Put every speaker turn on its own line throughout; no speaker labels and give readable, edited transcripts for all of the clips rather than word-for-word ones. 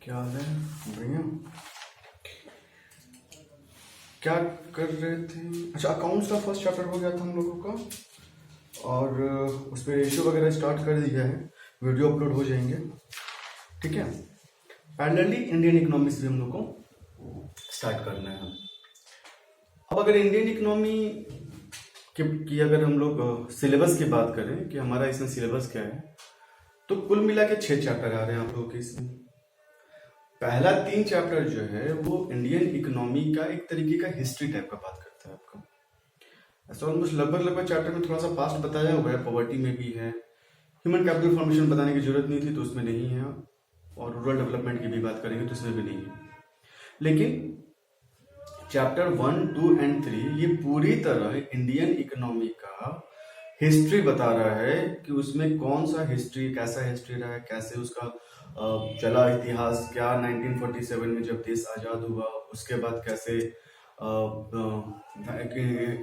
क्या हाल है? बढ़िया। क्या कर रहे थे? अच्छा, अकाउंट्स का फर्स्ट चैप्टर हो गया था हम लोगों का और उस पर रेशियो वगैरह स्टार्ट कर दिया है। वीडियो अपलोड हो जाएंगे, ठीक है। पैरेलली इंडियन इकोनॉमिक्स भी हम लोग को स्टार्ट करना है। अब अगर इंडियन इकोनॉमी की अगर हम लोग सिलेबस की बात करें कि हमारा इसमें सिलेबस क्या है, तो कुल मिला के 6 चैप्टर आ रहे हैं आप लोगों के इसमें। पहला 3 चैप्टर जो है वो इंडियन इकोनॉमी का एक तरीके का हिस्ट्री टाइप का बात करता है आपका। ऐसा ऑलमोस्ट लगभग चैप्टर में थोड़ा सा पास्ट बताया हुआ है, पॉवर्टी में भी है, ह्यूमन कैपिटल फॉर्मेशन बताने की जरूरत नहीं थी तो उसमें नहीं है, और रूरल डेवलपमेंट की भी बात करेंगे तो इसमें भी नहीं है। लेकिन चैप्टर 1, 2 एंड 3 ये पूरी तरह इंडियन इकोनॉमी का हिस्ट्री बता रहा है कि उसमें कौन सा हिस्ट्री, कैसा हिस्ट्री रहा है, कैसे उसका चला इतिहास, क्या 1947 में जब देश आज़ाद हुआ उसके बाद कैसे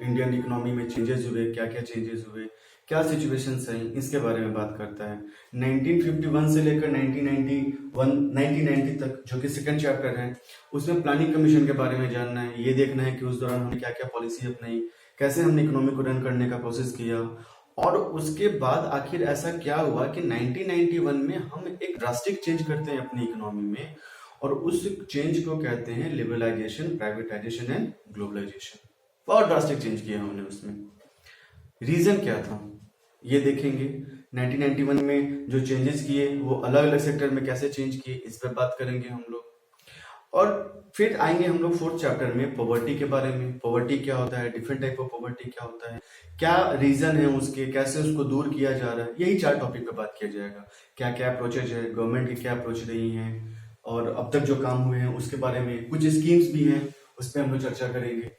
इंडियन इकोनॉमी में चेंजेस हुए, क्या क्या चेंजेस हुए, क्या सिचुएशंस हैं, इसके बारे में बात करता है। 1951 से लेकर 1990 तक जो कि सेकंड चैप्टर है, उसमें प्लानिंग कमीशन के बारे में जानना है। ये देखना है कि उस दौरान हमने क्या क्या पॉलिसी अपनाई, कैसे हमने इकोनॉमी को रन करने का कोशिश किया, और उसके बाद आखिर ऐसा क्या हुआ कि 1991 में हम एक ड्रास्टिक चेंज करते हैं अपनी इकोनॉमी में, और उस चेंज को कहते हैं लिबरलाइजेशन, प्राइवेटाइजेशन एंड ग्लोबलाइजेशन। बहुत ड्रास्टिक चेंज किया हमने उसमें। रीजन क्या था ये देखेंगे। 1991 में जो चेंजेस किए वो अलग अलग सेक्टर में कैसे चेंज किए, इस पर बात करेंगे हम लोग। और फिर आएंगे हम लोग 4th चैप्टर में पॉवर्टी के बारे में। पॉवर्टी क्या होता है, डिफरेंट टाइप ऑफ पॉवर्टी क्या होता है, क्या रीजन है उसके, कैसे उसको दूर किया जा रहा है, यही 4 टॉपिक पे बात किया जाएगा। क्या क्या अप्रोचेज है, गवर्नमेंट की क्या अप्रोच रही है, और अब तक जो काम हुए हैं उसके बारे में, कुछ स्कीम्स भी हैं उस पर हम लोग चर्चा करेंगे।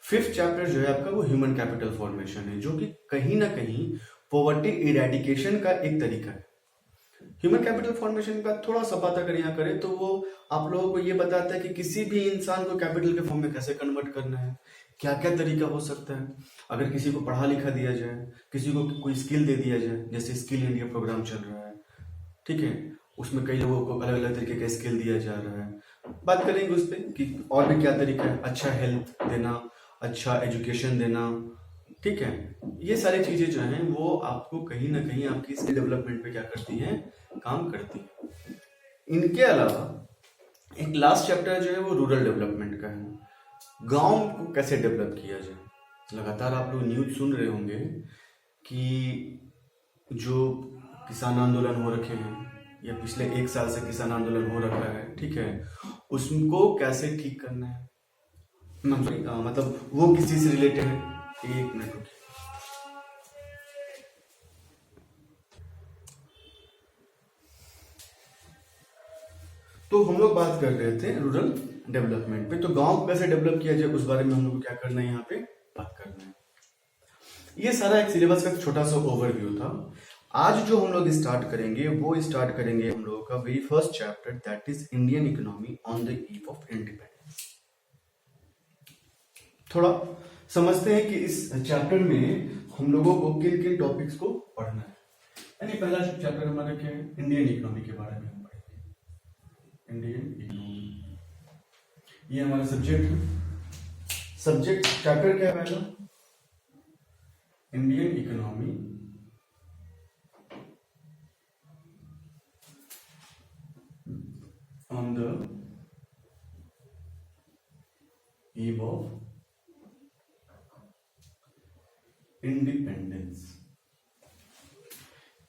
5th चैप्टर जो है आपका वो ह्यूमन कैपिटल फॉर्मेशन है, जो कि कहीं ना कहीं पॉवर्टी इरेडिकेशन का एक तरीका है। ह्यूमन कैपिटल फॉर्मेशन का थोड़ा सा बात अगर यहाँ करें तो वो आप लोगों को ये बताता है कि किसी भी इंसान को कैपिटल के फॉर्म में कैसे कन्वर्ट करना है, क्या क्या तरीका हो सकता है। अगर किसी को पढ़ा लिखा दिया जाए, किसी को कोई स्किल दे दिया जाए, जैसे स्किल इंडिया प्रोग्राम चल रहा है, ठीक है, उसमें कई लोगों को अलग अलग तरीके का स्किल दिया जा रहा है। बात करेंगे उस पर कि और भी क्या तरीका है, अच्छा हेल्थ देना, अच्छा एजुकेशन देना, ठीक है। ये सारी चीजें जो हैं वो आपको कहीं ना कहीं आपकी स्किल डेवलपमेंट पे क्या करती हैं, काम करती है। इनके अलावा एक लास्ट चैप्टर जो है वो रूरल डेवलपमेंट का है। गांव को कैसे डेवलप किया जाए। लगातार आप लोग न्यूज सुन रहे होंगे कि जो किसान आंदोलन हो रखे हैं, या पिछले 1 साल से किसान आंदोलन हो रखा है, ठीक है, उसको कैसे ठीक करना है। मतलब वो किसी से रिलेटेड है। एक मिनट रुकिए। तो हम लोग बात कर रहे थे रूरल डेवलपमेंट पे, तो गांव को कैसे डेवलप किया जाए उस बारे में हम लोग को क्या करना है, यहाँ पे बात करना है। ये सारा एक सिलेबस का छोटा सा ओवरव्यू था। आज जो हम लोग स्टार्ट करेंगे वो स्टार्ट करेंगे हम लोगों का very first chapter, that is Indian economy on the eve of independence. थोड़ा समझते हैं कि इस चैप्टर में हम लोगों को किन किन टॉपिक्स को पढ़ना है। यानी पहला चैप्टर हमारा क्या है, इंडियन इकोनॉमी के बारे में हम पढ़ेंगे। इंडियन इकोनॉमी ये हमारा सब्जेक्ट है। सब्जेक्ट चैप्टर क्या है पहला, Indian economy on the eve of independence,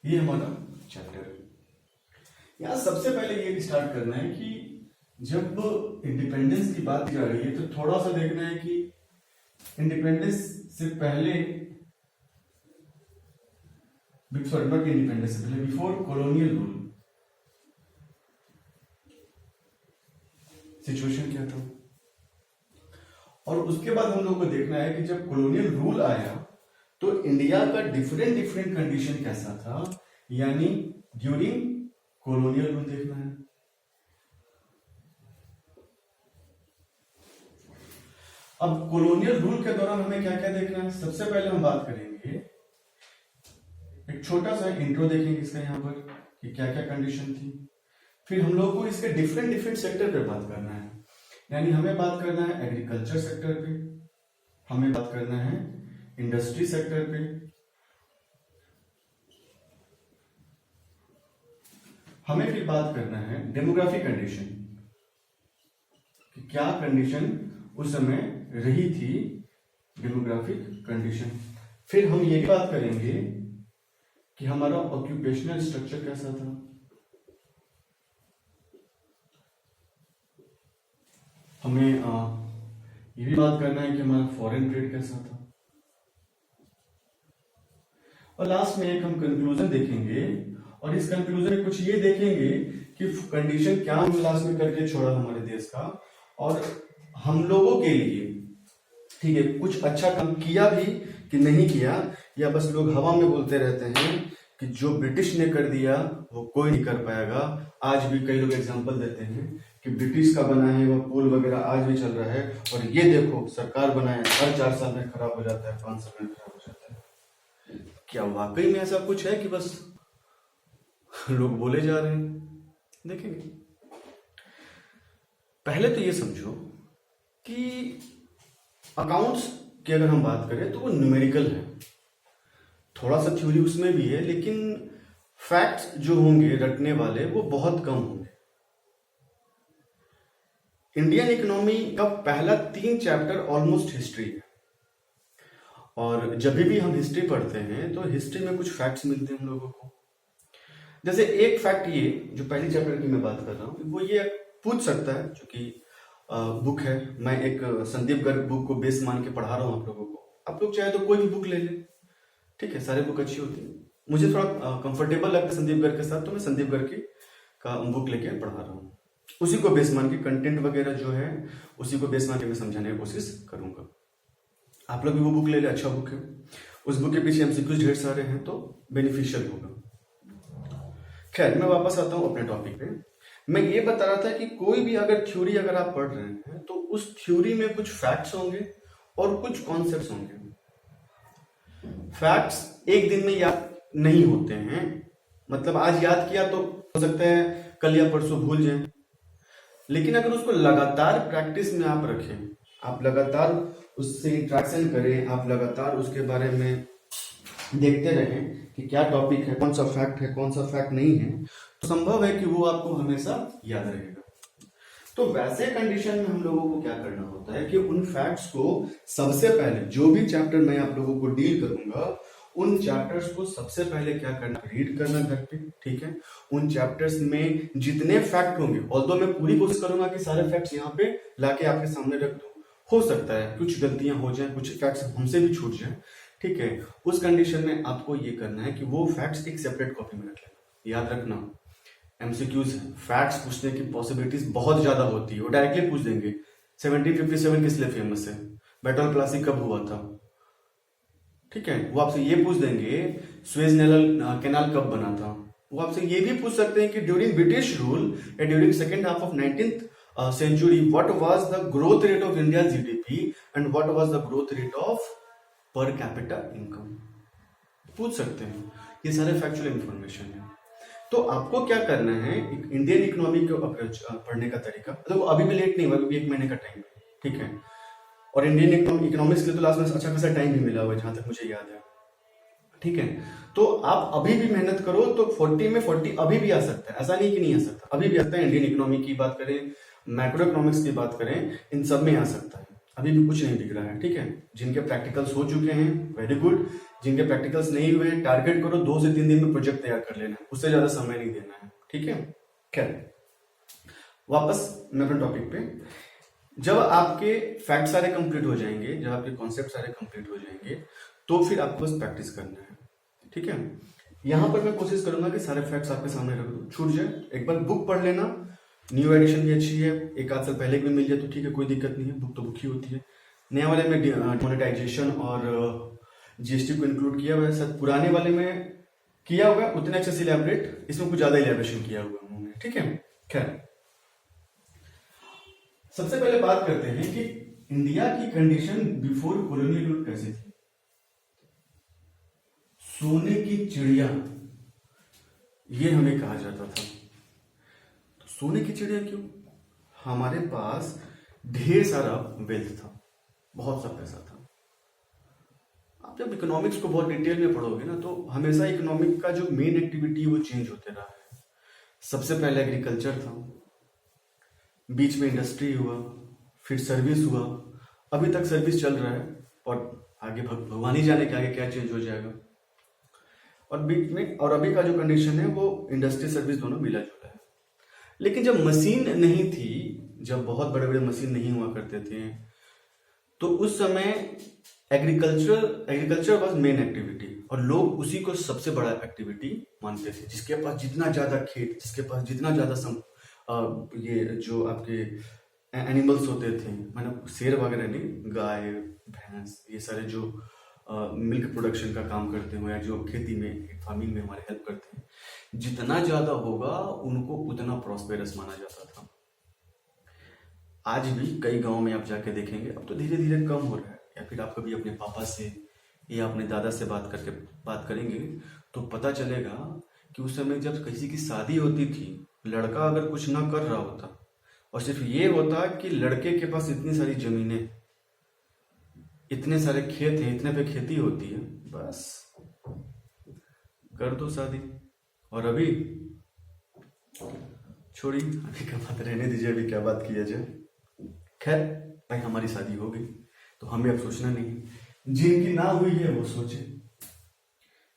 ये हमारा चैप्टर है। यहां सबसे पहले ये स्टार्ट करना है कि जब इंडिपेंडेंस की बात कर रही है तो थोड़ा सा देखना है कि इंडिपेंडेंस से पहले, सॉरी नॉट इंडिपेंडेंस से पहले, बिफोर कॉलोनियल रूल सिचुएशन क्या था, और उसके बाद हम लोग को देखना है कि जब कॉलोनियल रूल आया तो इंडिया का डिफरेंट डिफरेंट कंडीशन कैसा था, यानी ड्यूरिंग कॉलोनियल रूल देखना है। अब कॉलोनियल रूल के दौरान हमें क्या क्या देखना है, सबसे पहले हम बात करेंगे, एक छोटा सा इंट्रो देखेंगे इसका यहाँ पर कि क्या क्या कंडीशन थी। फिर हम लोग को इसके डिफरेंट डिफरेंट सेक्टर पे बात करना है। यानी हमें बात करना है एग्रीकल्चर सेक्टर पे, हमें बात करना है इंडस्ट्री सेक्टर पे, हमें फिर बात करना है डेमोग्राफिक कंडीशन, कि क्या कंडीशन उस समय रही थी, डेमोग्राफिक कंडीशन। फिर हम ये बात करेंगे कि हमारा ऑक्यूपेशनल स्ट्रक्चर कैसा था, हमें ये भी बात करना है कि हमारा फॉरेन ट्रेड कैसा था, और लास्ट में एक हम कंक्लूजन देखेंगे, और इस कंक्लूजन में कुछ ये देखेंगे कि कंडीशन क्या हम लास्ट में करके छोड़ा हमारे देश का, और हम लोगों के लिए ठीक है कुछ अच्छा काम किया भी कि नहीं किया, या बस लोग हवा में बोलते रहते हैं कि जो ब्रिटिश ने कर दिया वो कोई नहीं कर पाएगा। आज भी कई लोग एग्जांपल देते हैं कि ब्रिटिश का बना है वो पुल वगैरह आज भी चल रहा है, और ये देखो सरकार बनाए हर 4 साल में खराब हो जाता है, 5 साल में खराब हो जाता है। क्या वाकई में ऐसा कुछ है कि बस लोग बोले जा रहे हैं? देखेंगे। पहले तो ये समझो कि अकाउंट्स की अगर हम बात करें तो वो न्यूमेरिकल है, थोड़ा सा थ्योरी उसमें भी है, लेकिन फैक्ट्स जो होंगे रटने वाले वो बहुत कम होंगे। इंडियन इकोनॉमी का पहला 3 चैप्टर ऑलमोस्ट हिस्ट्री है, और जब भी हम हिस्ट्री पढ़ते हैं तो हिस्ट्री में कुछ फैक्ट्स मिलते हैं हम लोगों को। जैसे एक फैक्ट ये जो पहली चैप्टर की मैं बात कर रहा हूँ वो ये पूछ सकता है, जो कि बुक है, मैं एक संदीप गर्ग बुक को बेस मान के पढ़ा रहा हूँ आप लोगों को, आप लोग चाहे तो कोई भी बुक ले लें, ठीक है, सारे बुक अच्छी होती है। मुझे थोड़ा कंफर्टेबल लगता है संदीप गर्ग के साथ, तो मैं संदीप गर्ग की का बुक लेके पढ़ा रहा हूँ, उसी को बेस मान के कंटेंट वगैरह जो है उसी को बेस मान के मैं समझाने की कोशिश करूंगा। आप लोग भी वो बुक ले ले, अच्छा बुक है, उस बुक के पीछे एमसीक्यूज ढेर सारे हैं तो बेनिफिशियल होगा। खैर मैं वापस आता हूँ अपने टॉपिक पे। मैं ये बता रहा था कि कोई भी अगर थ्योरी अगर आप पढ़ रहे हैं तो उस थ्योरी में कुछ फैक्ट्स होंगे और कुछ कॉन्सेप्ट्स होंगे। फैक्ट्स एक दिन में याद नहीं होते हैं, मतलब आज याद किया तो हो सकता है कल या परसों भूल जाएं, लेकिन अगर उसको लगातार प्रैक्टिस में आप रखें, आप लगातार उससे इंट्रैक्शन करें, आप लगातार उसके बारे में देखते रहें कि क्या टॉपिक है, कौन सा फैक्ट है, कौन सा फैक्ट नहीं है, तो संभव है कि वो आपको हमेशा याद रहेगा। तो वैसे कंडीशन में हम लोगों को क्या करना होता है कि उन फैक्ट्स को सबसे पहले, जो भी चैप्टर मैं आप लोगों को डील करूंगा उन चैप्टर्स को सबसे पहले क्या करना, रीड करना घर पे, ठीक है। उन चैप्टर्स में जितने फैक्ट होंगे, ऑल्दो मैं पूरी कोशिश करूंगा कि सारे फैक्ट्स यहाँ पे लाके आपके सामने रख दूं, हो सकता है कुछ गलतियां हो जाए, कुछ फैक्ट्स हमसे भी छूट जाए, ठीक है। उस कंडीशन में आपको ये करना है कि वो फैक्ट्स एक सेपरेट कॉपी में रख लेना। याद रखना एमसीक्यूज फैक्ट्स पूछने की पॉसिबिलिटीज बहुत ज्यादा होती है, वो डायरेक्टली पूछ देंगे 1757 किस लिए फेमस है, बैटल प्लासी कब हुआ था, ठीक है। वो आपसे ये पूछ देंगे सुएज कैनाल कब बना था। वो आपसे ये भी पूछ सकते हैं कि ड्यूरिंग ब्रिटिश रूल या during second half of 19th century what was the growth rate of India GDP and what was the growth rate of per capita income, पूछ सकते हैं। ये सारे फैक्चुअल इंफॉर्मेशन है। तो आपको क्या करना है, इंडियन इकोनॉमी को अप्रोच पढ़ने का तरीका, मतलब अभी भी लेट नहीं हुआ, अभी 1 महीने का टाइम है, ठीक है। और इंडियन इकोनॉमिक्स के लिए तो लास्ट में अच्छा खासा टाइम भी मिला हुआ है जहां तक मुझे याद है, ठीक है। तो आप अभी भी मेहनत करो तो 40 में 40 अभी भी आ सकता है, ऐसा नहीं कि नहीं आ सकता, अभी भी आता है। इंडियन इकोनॉमी की बात करें, मैक्रो इकोनॉमिक्स की बात करें, इन सब में आ सकता है, अभी भी कुछ नहीं बिगड़ा है, ठीक है। जिनके प्रैक्टिकल्स हो चुके हैं वेरी गुड, जिनके प्रैक्टिकल्स नहीं हुए टारगेट करो 2 से 3 दिन में प्रोजेक्ट तैयार कर लेना है, उससे ज्यादा समय नहीं देना है, ठीक है। खैर वापस मैं अपने टॉपिक पे, जब आपके फैक्ट सारे कंप्लीट हो जाएंगे, जब आपके कॉन्सेप्ट सारे कंप्लीट हो जाएंगे, तो फिर आपको बस प्रैक्टिस करना है, ठीक है। यहां पर मैं कोशिश करूंगा कि सारे फैक्ट्स आपके सामने रख दूं, छूट जाए एक बार बुक पढ़ लेना, न्यू एडिशन भी अच्छी है, 1 आध साल पहले भी मिल जाए तो ठीक है, कोई दिक्कत नहीं है, बुक तो बुक ही होती है। नया वाले में मोनेटाइजेशन और जीएसटी को इंक्लूड किया हुआ है, सर पुराने वाले में किया हुआ है उतने अच्छे से इलैबोरेट, इसमें कुछ ज्यादा इलैबोरेशन किया हुआ है उन्होंने, ठीक है। खैर सबसे पहले बात करते हैं कि इंडिया की कंडीशन बिफोर कॉलोनियल रूल कैसे थी। सोने की चिड़िया ये हमें कहा जाता था। सोने की चिड़िया क्यों? हमारे पास ढेर सारा वेल्थ था, बहुत सा पैसा था। आप जब इकोनॉमिक्स को बहुत डिटेल में पढ़ोगे ना, तो हमेशा इकोनॉमिक का जो मेन एक्टिविटी है वो चेंज होते रहा है। सबसे पहले एग्रीकल्चर था, बीच में इंडस्ट्री हुआ, फिर सर्विस हुआ, अभी तक सर्विस चल रहा है, और आगे भगवान ही जाने के आगे क्या चेंज हो जाएगा। और बीच में और अभी का जो कंडीशन है वो इंडस्ट्री सर्विस दोनों मिला जुला है। लेकिन जब मशीन नहीं थी, जब बहुत बड़े बड़े मशीन नहीं हुआ करते थे, तो उस समय एग्रीकल्चर वाज मेन एक्टिविटी, और लोग उसी को सबसे बड़ा एक्टिविटी मानते थे। जिसके पास जितना ज्यादा खेत, जिसके पास जितना ज्यादा ये जो आपके एनिमल्स होते थे, मतलब शेर वगैरह नहीं, गाय भैंस, ये सारे जो मिल्क प्रोडक्शन का काम करते हो या जो खेती में फार्मिंग में हमारे हेल्प करते हैं, जितना ज्यादा होगा उनको उतना प्रॉस्पेरस माना जाता था। आज भी कई गांव में आप जाके देखेंगे, अब तो धीरे धीरे कम हो रहा है, या फिर आप कभी अपने पापा से या अपने दादा से बात करेंगे तो पता चलेगा कि उस समय जब किसी की शादी होती थी, लड़का अगर कुछ ना कर रहा होता और सिर्फ ये होता कि लड़के के पास इतनी सारी जमीनें, इतने सारे खेत हैं, इतने पे खेती होती है, बस कर दो शादी। और अभी छोड़िए, अभी क्या बात, रहने दीजिए, अभी क्या बात किया जाए। खैर भाई, हमारी शादी हो गई तो हमें अब सोचना नहीं, जिनकी ना हुई है वो सोचे।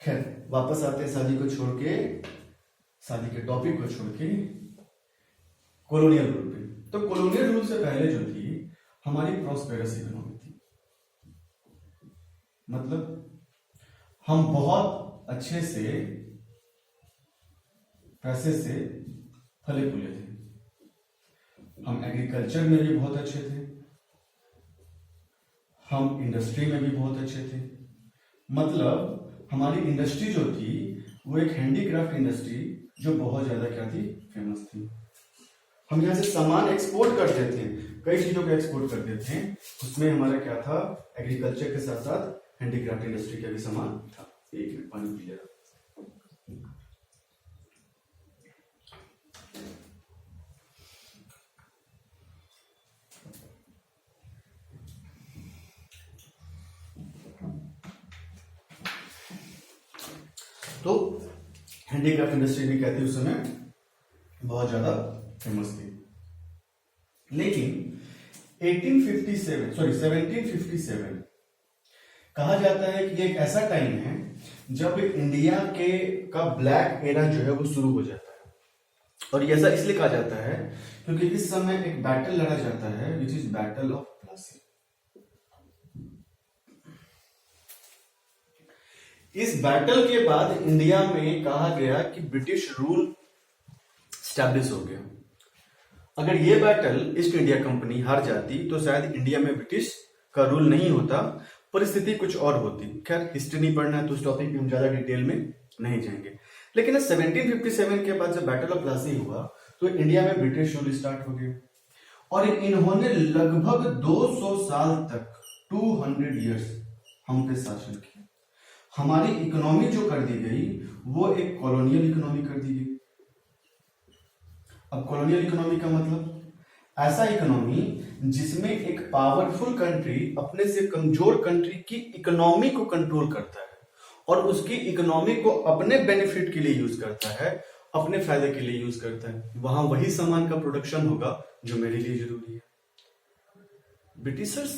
खैर वापस आते हैं शादी को छोड़ के, शादी के टॉपिक को छोड़ के कॉलोनियल रूल पे। तो कॉलोनियल रूल से पहले जो थी हमारी प्रॉस्पेरस इकोनॉमी थी, मतलब हम बहुत अच्छे से पैसे से फले फूले थे। हम एग्रीकल्चर में भी बहुत अच्छे थे, हम इंडस्ट्री में भी बहुत अच्छे थे। मतलब हमारी इंडस्ट्री जो थी वो एक हैंडीक्राफ्ट इंडस्ट्री जो बहुत ज्यादा क्या थी, फेमस थी। हम यहाँ से सामान एक्सपोर्ट करते थे, कई चीजों को एक्सपोर्ट करते थे। उसमें हमारा क्या था, एग्रीकल्चर के साथ साथ हैंडीक्राफ्ट इंडस्ट्री का भी सामान था। एक मिनट पानी पी लेगा। तो हैंडीक्राफ्ट इंडस्ट्री भी कहती उस समय बहुत ज्यादा फेमस थी। लेकिन 1757 कहा जाता है कि ये एक ऐसा टाइम है जब इंडिया का ब्लैक एरा जो है वो शुरू हो जाता है। और ये ऐसा इसलिए कहा जाता है क्योंकि इस समय एक बैटल लड़ा जाता है, which is battle of Plassey. इस बैटल के बाद इंडिया में कहा गया कि ब्रिटिश रूल स्टैब्लिश हो गया। अगर ये बैटल ईस्ट इंडिया कंपनी हार जाती तो शायद इंडिया में ब्रिटिश का रूल नहीं होता, परिस्थिति कुछ और होती। खैर हिस्ट्री नहीं पढ़ना है तो उस टॉपिक में हम ज्यादा डिटेल में नहीं जाएंगे। लेकिन 1757 के बाद जब बैटल ऑफ प्लासी हुआ तो इंडिया में ब्रिटिश रूल स्टार्ट हो गया, और इन्होंने लगभग 200 साल तक 200 इयर्स हम पे शासन किया। हमारी इकोनॉमी जो कर दी गई वो एक कॉलोनियल इकोनॉमी कर दी गई। अब कॉलोनियल इकोनॉमी का मतलब ऐसा इकोनॉमी जिसमें एक पावरफुल कंट्री अपने से कमजोर कंट्री की इकोनॉमी को कंट्रोल करता है और उसकी इकोनॉमी को अपने बेनिफिट के लिए यूज करता है, अपने फायदे के लिए यूज करता है। वहां वही सामान का प्रोडक्शन होगा जो मेरे लिए जरूरी है। ब्रिटिशर्स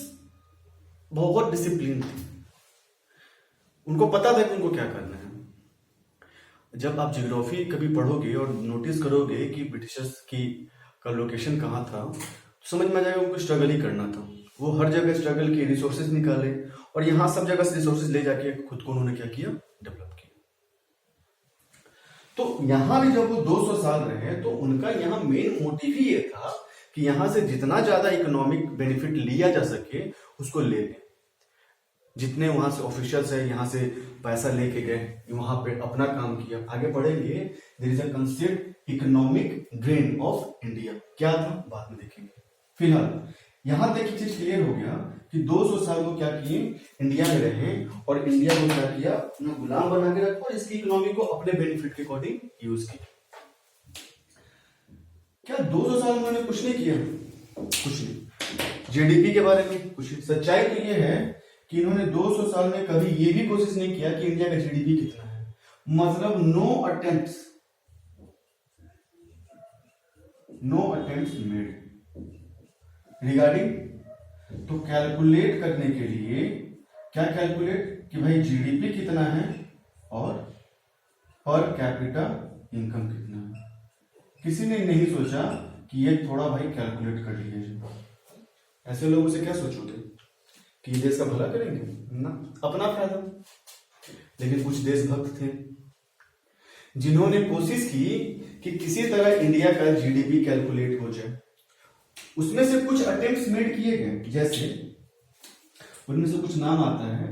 बहुत डिसिप्लिन थे, उनको पता था कि उनको क्या करना है। जब आप ज्योग्राफी कभी पढ़ोगे और नोटिस करोगे कि ब्रिटिशर्स का लोकेशन कहाँ था, तो समझ में आ जाएगा उनको स्ट्रगल ही करना था। वो हर जगह स्ट्रगल किए, रिसोर्सेज निकाले, और यहाँ सब जगह से रिसोर्सेज ले जाके खुद को उन्होंने क्या किया, डेवलप किया। तो यहाँ भी जब वो 200 साल रहे तो उनका यहाँ मेन मोटिव ही ये था कि यहाँ से जितना ज्यादा इकोनॉमिक बेनिफिट लिया जा सके उसको ले लें। जितने वहां से ऑफिशियल्स है यहाँ से पैसा लेके गए, वहां पे अपना काम किया। आगे बढ़ेंगे, there is a concept economic drain of India, क्या था बाद में देखेंगे। फिलहाल यहां तक चीज क्लियर हो गया कि 200 साल वो क्या किए, इंडिया में रहे और इंडिया को क्या किया, अपना गुलाम बना के रखा और इसकी इकोनॉमी को अपने बेनिफिट के अकॉर्डिंग यूज किया। क्या 200 साल में उन्होंने कुछ नहीं किया? कुछ नहीं। जीडीपी के बारे में कुछ नहीं। सच्चाई तो ये है कि इन्होंने 200 साल में कभी ये भी कोशिश नहीं किया कि इंडिया का जीडीपी कितना है। मतलब नो अटेम्प्ट्स मेड रिगार्डिंग। तो कैलकुलेट करने के लिए क्या कैलकुलेट कि भाई जीडीपी कितना है और पर कैपिटा इनकम कितना है, किसी ने नहीं सोचा कि ये थोड़ा भाई कैलकुलेट कर लिया जाए। ऐसे लोगों से क्या सोचोगे कि देश का भला करेंगे ना, अपना फायदा। लेकिन कुछ देशभक्त थे जिन्होंने कोशिश की कि किसी तरह इंडिया का जीडीपी कैलकुलेट हो जाए। उसमें से कुछ अटेम्प्ट्स मेड किए गए, जैसे उनमें से कुछ नाम आता है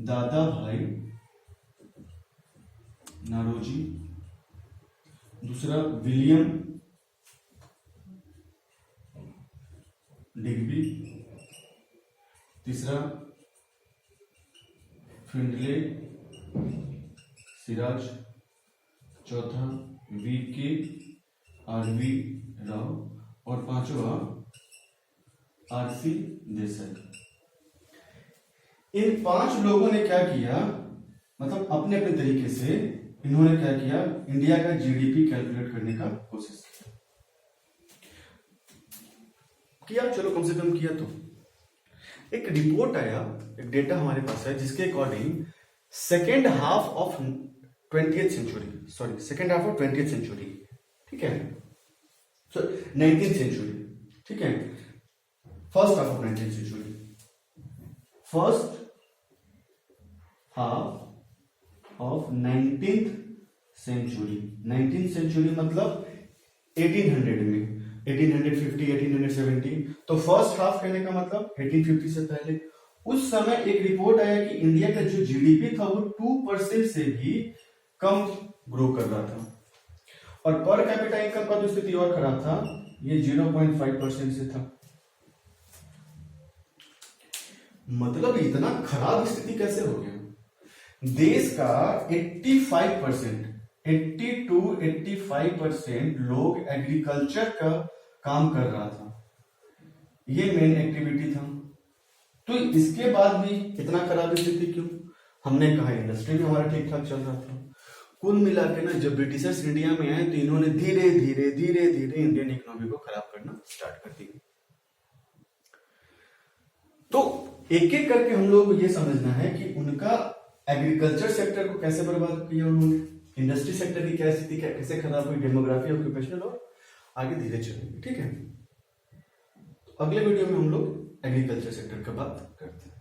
दादा भाई नारोजी, दूसरा विलियम डिग्बी, तीसरा फिंडले सिराज, चौथा वीके आरवी राव और पांचवा आरसी देसाई। इन 5 लोगों ने क्या किया, मतलब अपने अपने तरीके से इन्होंने क्या किया, इंडिया का जीडीपी कैलकुलेट करने का कोशिश किया। चलो कम से कम किया। तो एक रिपोर्ट आया, एक डेटा हमारे पास है जिसके according second half of 20th century, ठीक है, 19th सेंचुरी, ठीक है, first half of 19th century, first half of 19th century. 19th century मतलब 1800 में, 1850, 1870। तो फर्स्ट हाफ कहने का मतलब 1850 से पहले। उस समय एक रिपोर्ट आया कि इंडिया का जो जीडीपी था वो 2% से भी कम ग्रो कर रहा था, और पर कैपिटा इनकम का तो स्थिति और खराब था, ये 0.5% से था। मतलब इतना खराब स्थिति कैसे हो गया? देश का 85%, 80 to 85% लोग एग्रीकल्चर का काम कर रहा था, ये मेन एक्टिविटी था। तो इसके बाद भी इतना खराब स्थिति क्यों? हमने कहा इंडस्ट्री में हमारा ठीक ठाक चल रहा था। कुल मिला के ना, जब ब्रिटिशर्स इंडिया में आए तो इन्होंने धीरे धीरे इंडियन इकोनॉमी को खराब करना स्टार्ट कर दिया। तो एक एक करके हम लोग को ये समझना है कि उनका एग्रीकल्चर सेक्टर को कैसे बर्बाद किया उन्होंने, इंडस्ट्री सेक्टर की क्या स्थिति कैसे खराब हुई, डेमोग्राफी, ऑक्यूपेशनल, और आगे धीरे चलेंगे, ठीक है। तो अगले वीडियो में हम लोग एग्रीकल्चर सेक्टर का बात करते हैं।